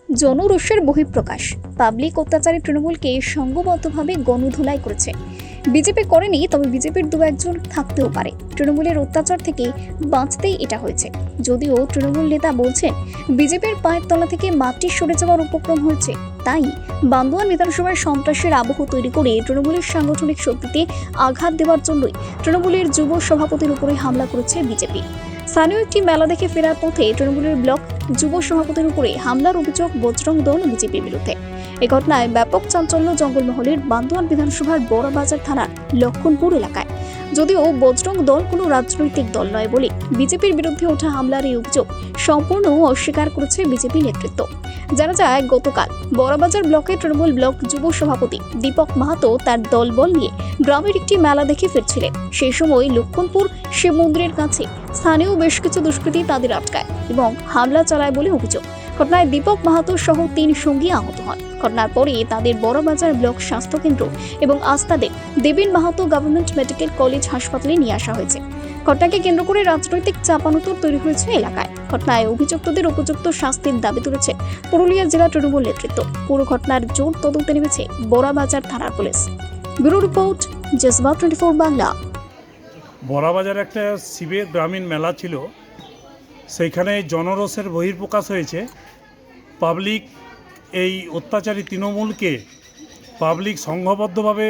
জনরোষের বহিঃপ্রকাশ। পাবলিক অত্যাচারে তৃণমূলকে সংঘবদ্ধভাবে গণধোলাই করেছে। বিজেপি করেনি, তবে বিজেপির দু একজন থাকতেও পারে। তৃণমূলের অত্যাচার থেকে বাঁচতেই এটা হয়েছে। যদিও তৃণমূল নেতা বলছেন বিজেপির পায়ের তলা থেকে মাটি সরে যাওয়ার উপক্রম হয়েছে, তাই বান্দোয়ান বিধানসভায় সন্ত্রাসের আবহ তৈরি করে তৃণমূলের সাংগঠনিক শক্তিতে আঘাত দেওয়ার জন্যই তৃণমূলের যুব সভাপতির উপরে হামলা করেছে বিজেপি। স্থানীয় একটি মেলা দেখে ফেরার পথে তৃণমূলের ব্লক যুব সভাপতির উপরে হামলার অভিযোগ বজরং দল বিজেপির বিরুদ্ধে। এ ঘটনায় ব্যাপক চাঞ্চল্য জঙ্গলমহলের বান্দোয়ান বিধানসভার বড়বাজার থানার লক্ষণপুর এলাকায়। যদিও বজরং দল কোনো রাজনৈতিক দল নয় বলে বিজেপির বিরুদ্ধে ওঠা হামলার এই অভিযোগ সম্পূর্ণ অস্বীকার করেছে বিজেপি নেতৃত্ব। জানা যায়, গতকাল বড়বাজার ব্লকের তৃণমূল ব্লক যুব সভাপতি দীপক মাহাতো তার দলবল নিয়ে গ্রামের একটি মেলা দেখে ফিরছিলেন। সেই সময় লক্ষণপুর শিব মন্দিরের কাছে স্থানীয় বেশ কিছু দুষ্কৃতী তাদের আটকায় এবং হামলা চালায় বলে অভিযোগ। ঘটনায় দীপক মাহাতো সহ 3 সঙ্গী আহত হন। ঘটনার পরে তাদের বড়বাজার ব্লক স্বাস্থ্য কেন্দ্র এবং আস্তাদের দেবেন মাহাতো গভর্নমেন্ট মেডিকেল কলেজ হাসপাতালে নিয়ে আসা হয়েছে। ঘটনাকে কেন্দ্র করে রাজনৈতিক চাপানোতর তৈরি হয়েছে এলাকায়। ঘটনায় অভিযুক্তদের উপযুক্ত শাস্তির দাবি তুলেছে পুরুলিয়া জেলা তৃণমূল নেতৃত্ব। পুরো ঘটনার জোর তদন্তে নেমেছে বড়বাজার থানার police. Bureau report, Jazbaa 24 Bangla. Burrabazar একটা শিবের গ্রামীণ মেলা ছিল, সেইখানে জনরোষের বহিঃপ্রকাশ হয়েছে। পাবলিক এই অত্যাচারী তৃণমূলকে পাবলিক সংঘবদ্ধভাবে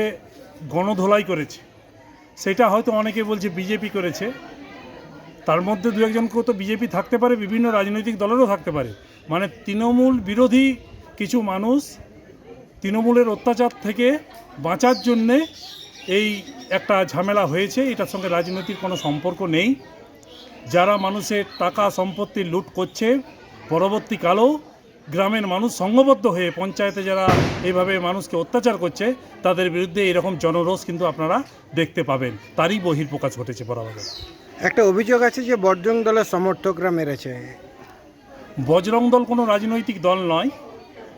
গণধোলাই করেছে। সেটা হয়তো অনেকে বলছে বিজেপি করেছে, তার মধ্যে দু একজনকেও তো বিজেপি থাকতে পারে, বিভিন্ন রাজনৈতিক দলেরও থাকতে পারে। মানে তৃণমূল বিরোধী কিছু মানুষ তৃণমূলের অত্যাচার থেকে বাঁচার জন্যে এই একটা ঝামেলা হয়েছে। এটার সঙ্গে রাজনৈতিক কোনো সম্পর্ক নেই। যারা মানুষের টাকা সম্পত্তি লুট করছে, পরবর্তীকালেও গ্রামের মানুষ সংঘবদ্ধ হয়ে পঞ্চায়েতে যারা এইভাবে মানুষকে অত্যাচার করছে, তাদের বিরুদ্ধে এরকম জনরোষ কিন্তু আপনারা দেখতে পাবেন। তারই বহিঃপ্রকাশ ঘটেছে বড়বাজারে। একটা অভিযোগ আছে যে বজরং দলের সমর্থকরা মেরেছে। বজরং দল কোনো রাজনৈতিক দল নয়।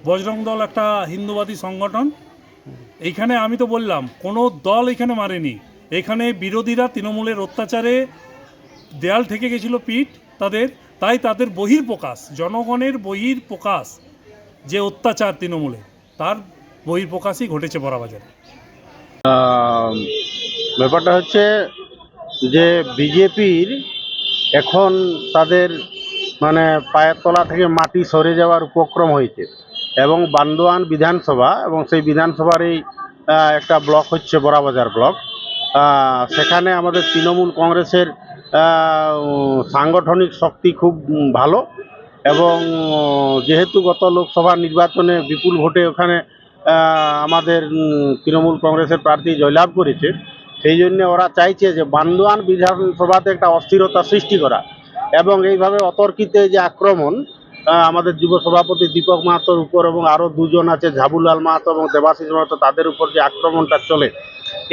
বজরং দল একটা হিন্দুবাদী সংগঠন। এইখানে আমি তো বললাম কোনো দল এখানে মারেনি। এখানে বিরোধীরা তৃণমূলের অত্যাচারে দেয়াল ঠেকে গেছিল পিঠ তাদের, তাই তাদের বহিঃপ্রকাশ, জনগণের বহিঃপ্রকাশ যে অত্যাচার তৃণমূলে, তার বহিঃপ্রকাশই ঘটেছে বড়বাজারে। ব্যাপারটা হচ্ছে যে বিজেপির এখন তাদের মানে পায়ের তলা থেকে মাটি সরে যাওয়ার উপক্রম হয়েছে এবং বান্দোয়ান বিধানসভা এবং সেই বিধানসভার এই একটা ব্লক হচ্ছে বড়বাজার ব্লক। সেখানে আমাদের তৃণমূল কংগ্রেসের সাংগঠনিক শক্তি খুব ভালো এবং যেহেতু গত লোকসভা নির্বাচনে বিপুল ভোটে ওখানে আমাদের তৃণমূল কংগ্রেসের প্রার্থী জয়লাভ করেছে, সেই জন্য ওরা চাইছে যে বান্দোয়ান বিধানসভাতে একটা অস্থিরতা সৃষ্টি করা এবং এইভাবে অতর্কিত যে আক্রমণ আমাদের যুব সভাপতি দীপক মাহাতোর উপর এবং আরও দুজন আছে ঝাবুলাল মাহাতো এবং দেবাশিস মাহাতো, তাদের উপর যে আক্রমণটা চলে,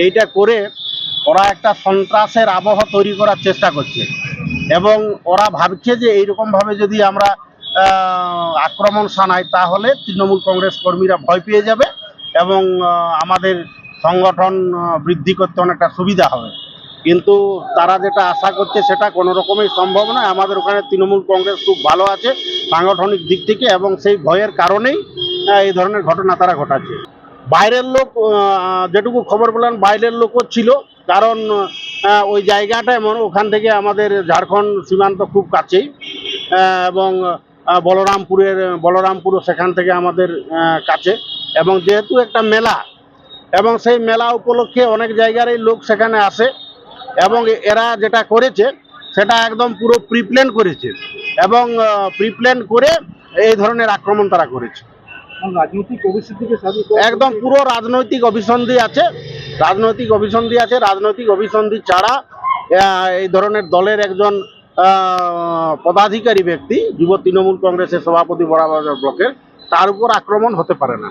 এইটা করে ওরা একটা সন্ত্রাসের আবহ তৈরি করার চেষ্টা করছে এবং ওরা ভাবছে যে এইরকমভাবে যদি আমরা আক্রমণ শানাই তাহলে তৃণমূল কংগ্রেস কর্মীরা ভয় পেয়ে যাবে এবং আমাদের সংগঠন বৃদ্ধি করতে অনেকটা সুবিধা হবে। কিন্তু তারা যেটা আশা করছে সেটা কোনো রকমই সম্ভব নয়। আমাদের ওখানে তৃণমূল কংগ্রেস খুব ভালো আছে সাংগঠনিক দিক থেকে এবং সেই ভয়ের কারণেই এই ধরনের ঘটনা তারা ঘটাচ্ছে। বাইরের লোক, যেটুকু খবর পেলাম বাইরের লোকও ছিল, কারণ ওই জায়গাটা এমন, ওখান থেকে আমাদের ঝাড়খণ্ড সীমান্ত খুব কাছেই এবং বলরামপুরও সেখান থেকে আমাদের কাছে এবং যেহেতু একটা মেলা এবং সেই মেলা উপলক্ষে অনেক জায়গার এই লোক সেখানে আসে এবং এরা যেটা করেছে সেটা একদম পুরো প্রিপ্ল্যান করেছে এবং প্রিপ্ল্যান করে এই ধরনের আক্রমণ তারা করেছে। রাজনৈতিক অভিসন্ধিকে একদম পুরো রাজনৈতিক অভিসন্ধি আছে। রাজনৈতিক অভিসন্ধি ছাড়া এই ধরনের দলের একজন পদাধিকারী ব্যক্তি যুব তৃণমূল কংগ্রেসের সভাপতি বড়বাজার ব্লকের, তার উপর আক্রমণ হতে পারে না।